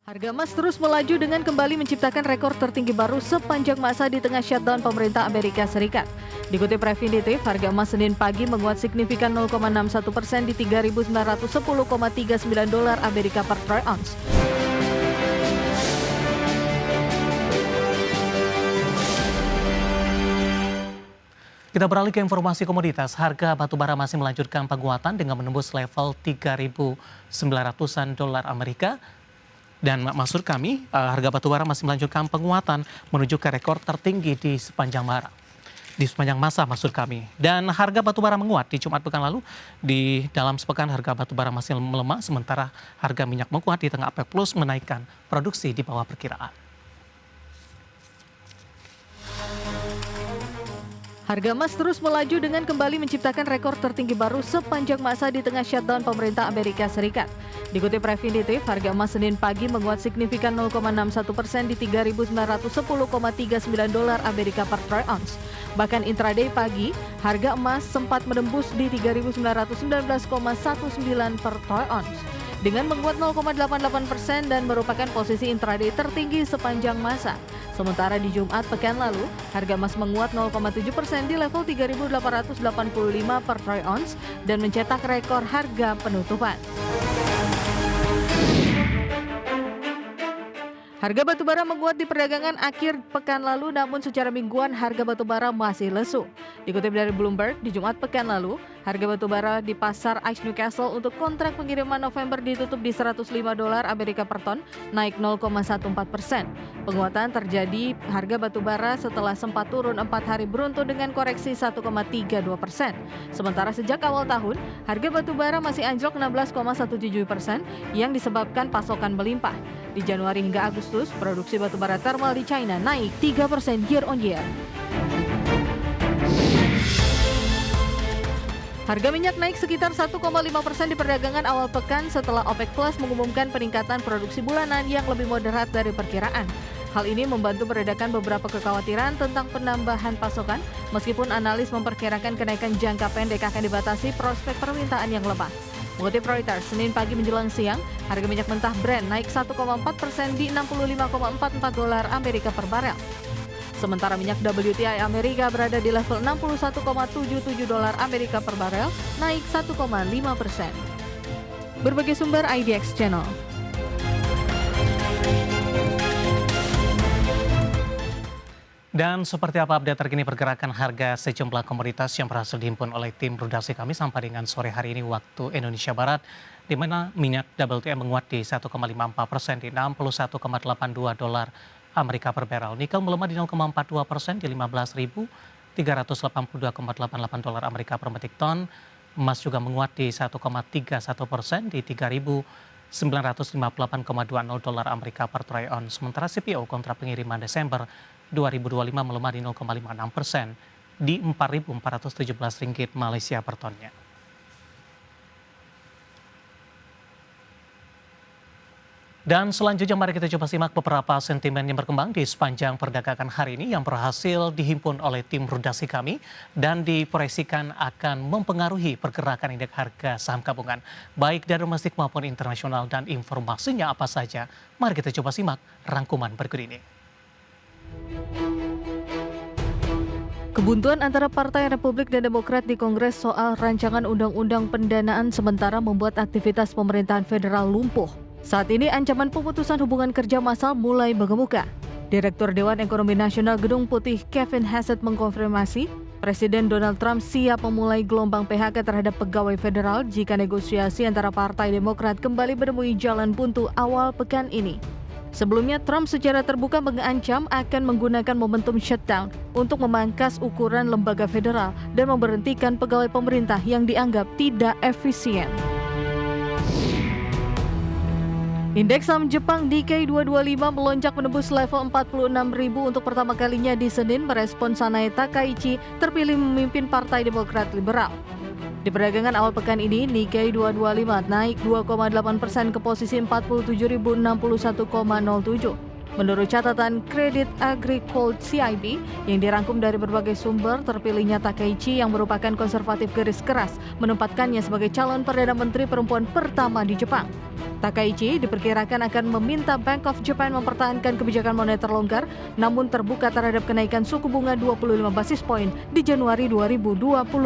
Harga emas terus melaju dengan kembali menciptakan rekor tertinggi baru sepanjang masa di tengah shutdown pemerintah Amerika Serikat. Dikutip Refinitiv, harga emas Senin pagi menguat signifikan 0,61% di 3.910,39 dolar Amerika per troy ounce. Kita beralih ke informasi komoditas. Harga batubara masih melanjutkan penguatan dengan menembus level 3.900-an dolar Amerika. Dan maksud kami, harga batubara masih melanjutkan penguatan menuju ke rekor tertinggi di sepanjang masa maksud kami. Dan harga batubara menguat di Jumat pekan lalu. Di dalam sepekan harga batubara masih melemah, sementara harga minyak menguat di tengah OPEC Plus menaikkan produksi di bawah perkiraan. Harga emas terus melaju dengan kembali menciptakan rekor tertinggi baru sepanjang masa di tengah shutdown pemerintah Amerika Serikat. Dikutip Refinitiv, harga emas Senin pagi menguat signifikan 0,61% di 3.910,39 dolar Amerika per troy ounce. Bahkan intraday pagi, harga emas sempat menembus di 3.919,19 per troy ounce. Dengan menguat 0,88% dan merupakan posisi intraday tertinggi sepanjang masa. Sementara di Jumat pekan lalu, harga emas menguat 0,7% di level 3.885 per troy ounce dan mencetak rekor harga penutupan. Harga batubara menguat di perdagangan akhir pekan lalu, namun secara mingguan harga batubara masih lesu. Dikutip dari Bloomberg, di Jumat pekan lalu, harga batubara di pasar ICE Newcastle untuk kontrak pengiriman November ditutup di 105 dolar Amerika per ton, naik 0,14%. Penguatan terjadi harga batubara setelah sempat turun 4 hari beruntun dengan koreksi 1,32%. Sementara sejak awal tahun, harga batubara masih anjlok 16,17% yang disebabkan pasokan melimpah. Di Januari hingga Agustus, produksi batubara thermal di China naik 3% year on year. Harga minyak naik sekitar 1,5% di perdagangan awal pekan setelah OPEC Plus mengumumkan peningkatan produksi bulanan yang lebih moderat dari perkiraan. Hal ini membantu meredakan beberapa kekhawatiran tentang penambahan pasokan, meskipun analis memperkirakan kenaikan jangka pendek akan dibatasi prospek permintaan yang lemah. Mengutip Reuters, Senin pagi menjelang siang, harga minyak mentah Brent naik 1,4% di 65,44 dolar Amerika per barel. Sementara minyak WTI Amerika berada di level 61,77 dolar Amerika per barel, naik 1,5%. Berbagai sumber IDX Channel. Dan seperti apa update terkini pergerakan harga sejumlah komoditas yang berhasil dihimpun oleh tim redaksi kami sampai dengan sore hari ini waktu Indonesia Barat, di mana minyak WTI menguat di 1,54% di 61,82 dolar Amerika per barrel. Nikel melemah di 0,42% di 15.382,88 dolar Amerika per metrik ton. Emas juga menguat di 1,31% di 3.958,20 dolar Amerika per troy ounce. Sementara CPO kontrak pengiriman Desember 2025 melemah di 0,56% di Rp4.417 Malaysia per tonnya. Dan selanjutnya mari kita coba simak beberapa sentimen yang berkembang di sepanjang perdagangan hari ini yang berhasil dihimpun oleh tim redaksi kami dan diproyeksikan akan mempengaruhi pergerakan indeks harga saham gabungan baik dari domestik maupun internasional. Dan informasinya apa saja? Mari kita coba simak rangkuman berikut ini. Kebuntuan antara Partai Republik dan Demokrat di Kongres soal rancangan undang-undang pendanaan sementara membuat aktivitas pemerintahan federal lumpuh. Saat ini ancaman pemutusan hubungan kerja massal mulai mengemuka. Direktur Dewan Ekonomi Nasional Gedung Putih Kevin Hassett mengkonfirmasi Presiden Donald Trump siap memulai gelombang PHK terhadap pegawai federal jika negosiasi antara Partai Demokrat kembali menemui jalan buntu awal pekan ini. Sebelumnya, Trump secara terbuka mengancam akan menggunakan momentum shutdown untuk memangkas ukuran lembaga federal dan memberhentikan pegawai pemerintah yang dianggap tidak efisien. Indeks saham Jepang Nikkei 225 melonjak menembus level 46.000 untuk pertama kalinya di Senin merespon Sanae Takaichi terpilih memimpin Partai Demokrat Liberal. Di perdagangan awal pekan ini, Nikkei 225 naik 2,8% ke posisi 47.061,07. Menurut catatan Credit Agricole CIB yang dirangkum dari berbagai sumber, terpilihnya Takaichi yang merupakan konservatif garis keras menempatkannya sebagai calon Perdana Menteri perempuan pertama di Jepang. Takaichi diperkirakan akan meminta Bank of Japan mempertahankan kebijakan moneter longgar, namun terbuka terhadap kenaikan suku bunga 25 basis poin di Januari 2026.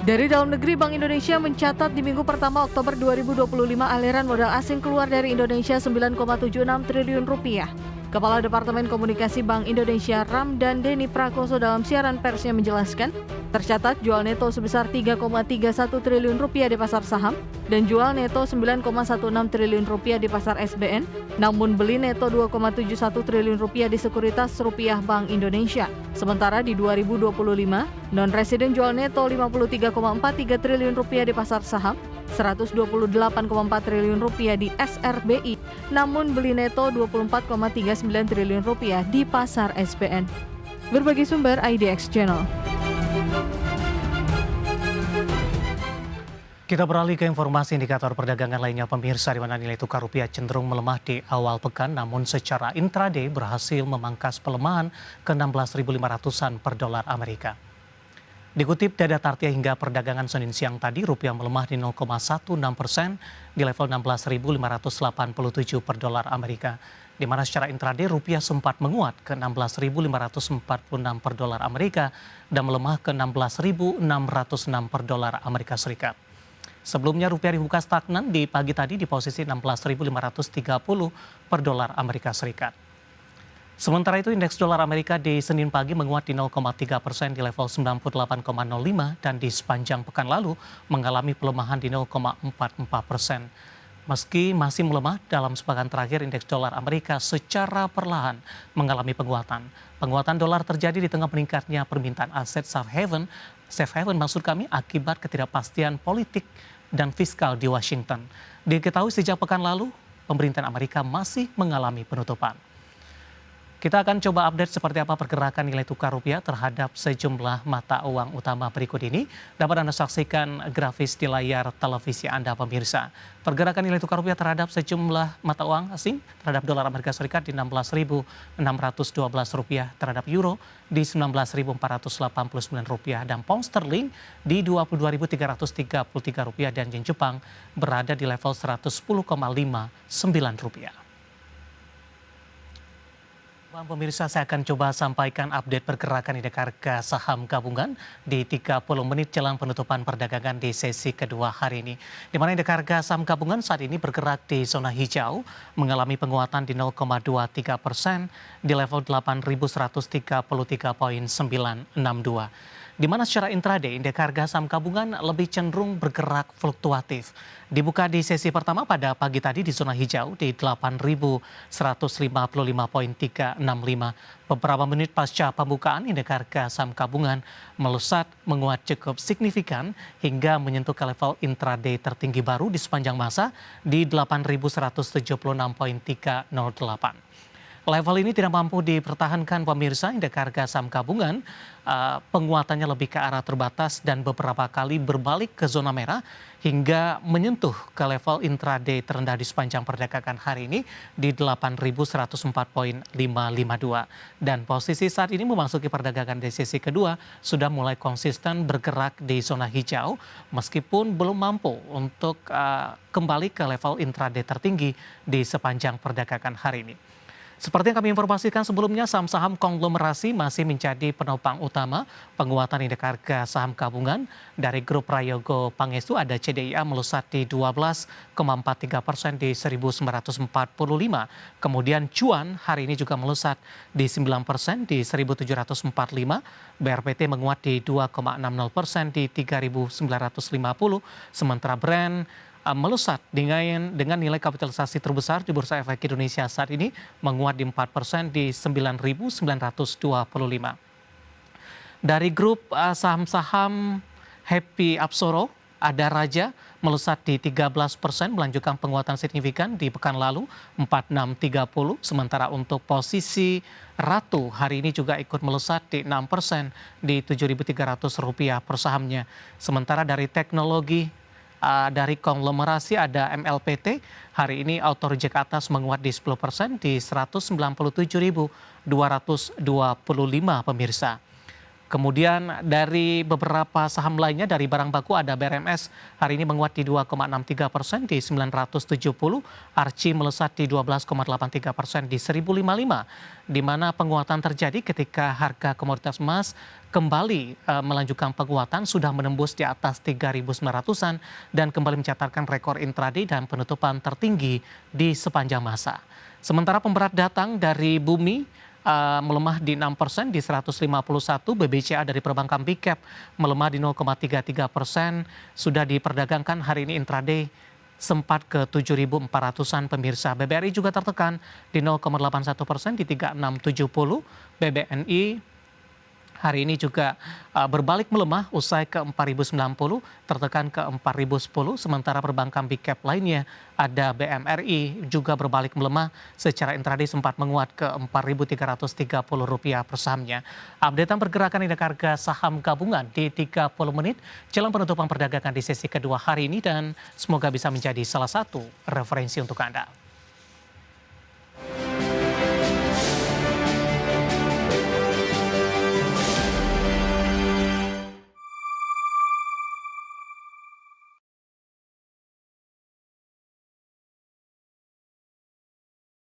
Dari dalam negeri, Bank Indonesia mencatat di minggu pertama Oktober 2025 aliran modal asing keluar dari Indonesia 9,76 triliun rupiah. Kepala Departemen Komunikasi Bank Indonesia Ramdan Deni Prakoso dalam siaran persnya menjelaskan, tercatat jual neto sebesar 3,31 triliun rupiah di pasar saham dan jual neto 9,16 triliun rupiah di pasar SBN, namun beli neto 2,71 triliun rupiah di sekuritas rupiah Bank Indonesia. Sementara di 2025, non-residen jual neto 53,43 triliun rupiah di pasar saham, 128,4 triliun rupiah di SRBI, namun beli neto 24,39 triliun rupiah di pasar SBN. Berbagi sumber IDX Channel. Kita beralih ke informasi indikator perdagangan lainnya pemirsa, di mana nilai tukar rupiah cenderung melemah di awal pekan, namun secara intraday berhasil memangkas pelemahan ke 16.500-an per dolar Amerika. Dikutip data Tartia hingga perdagangan Senin siang tadi, rupiah melemah di 0,16% di level 16.587 per dolar Amerika. Di mana secara intraday rupiah sempat menguat ke 16.546 per dolar Amerika dan melemah ke 16.606 per dolar Amerika Serikat. Sebelumnya rupiah dibuka stagnan di pagi tadi di posisi 16.530 per dolar Amerika Serikat. Sementara itu indeks dolar Amerika di Senin pagi menguat di 0,3% di level 98,05 dan di sepanjang pekan lalu mengalami pelemahan di 0,44%. Meski masih melemah, dalam sepekan terakhir indeks dolar Amerika secara perlahan mengalami penguatan. Penguatan dolar terjadi di tengah meningkatnya permintaan aset safe haven maksud kami akibat ketidakpastian politik dan fiskal di Washington. Diketahui sejak pekan lalu, pemerintahan Amerika masih mengalami penutupan. Kita akan coba update seperti apa pergerakan nilai tukar rupiah terhadap sejumlah mata uang utama berikut ini. Dapat Anda saksikan grafis di layar televisi Anda pemirsa. Pergerakan nilai tukar rupiah terhadap sejumlah mata uang asing terhadap dolar Amerika Serikat di 16.612 rupiah, terhadap euro di 19.489 rupiah, dan pound sterling di 22.333 rupiah, dan yen Jepang berada di level 110,59 rupiah. Pemirsa, saya akan coba sampaikan update pergerakan indeks harga saham gabungan di 30 menit jelang penutupan perdagangan di sesi kedua hari ini. Di mana indeks harga saham gabungan saat ini bergerak di zona hijau, mengalami penguatan di 0,23% di level 8.133,962. Di mana secara intraday indeks harga saham gabungan lebih cenderung bergerak fluktuatif. Dibuka di sesi pertama pada pagi tadi di zona hijau di 8.155,365. Beberapa menit pasca pembukaan indeks harga saham gabungan melesat menguat cukup signifikan hingga menyentuh ke level intraday tertinggi baru di sepanjang masa di 8.176,308. Level ini tidak mampu dipertahankan pemirsa. Indeks harga saham gabungan penguatannya lebih ke arah terbatas dan beberapa kali berbalik ke zona merah hingga menyentuh ke level intraday terendah di sepanjang perdagangan hari ini di 8.104,552. Dan posisi saat ini memasuki perdagangan di sesi kedua sudah mulai konsisten bergerak di zona hijau meskipun belum mampu untuk kembali ke level intraday tertinggi di sepanjang perdagangan hari ini. Seperti yang kami informasikan sebelumnya, saham-saham konglomerasi masih menjadi penopang utama penguatan indeks harga saham gabungan. Dari grup Prayogo Pangestu ada CDIA melesat di 12,43% di 1.945. Kemudian Cuan hari ini juga melesat di 9% di 1.745. BRPT menguat di 2,60% di 3.950. Sementara Brand melesat dengan nilai kapitalisasi terbesar di Bursa Efek Indonesia saat ini menguat di 4% di 9.925. Dari grup saham-saham Happy Apsoro ada Raja melesat di 13%, melanjutkan penguatan signifikan di pekan lalu 4630. Sementara untuk posisi Ratu hari ini juga ikut melesat di 6% di Rp7.300 per sahamnya. Sementara dari teknologi dari konglomerasi ada MLPT, hari ini auto reject atas menguat di 10% di 197.225 pemirsa. Kemudian dari beberapa saham lainnya dari barang baku ada BRMS hari ini menguat di 2,63% di 970, Archie melesat di 12,83% di 1055, di mana penguatan terjadi ketika harga komoditas emas kembali melanjutkan penguatan sudah menembus di atas 3.900-an dan kembali mencatatkan rekor intraday dan penutupan tertinggi di sepanjang masa. Sementara pemberat datang dari Bumi melemah di 6% di 151, BBCA dari perbankan Big Cap melemah di 0,33%, sudah diperdagangkan hari ini intraday sempat ke 7.400-an pemirsa. BBRI juga tertekan di 0,81% di 3670, BBNI hari ini juga berbalik melemah usai ke 4.090, tertekan ke 4.010, sementara perbankan Big Cap lainnya ada BMRI juga berbalik melemah secara intraday sempat menguat ke Rp4.330 per sahamnya. Updatean pergerakan indeks harga saham gabungan di 30 menit jelang penutupan perdagangan di sesi kedua hari ini dan semoga bisa menjadi salah satu referensi untuk Anda.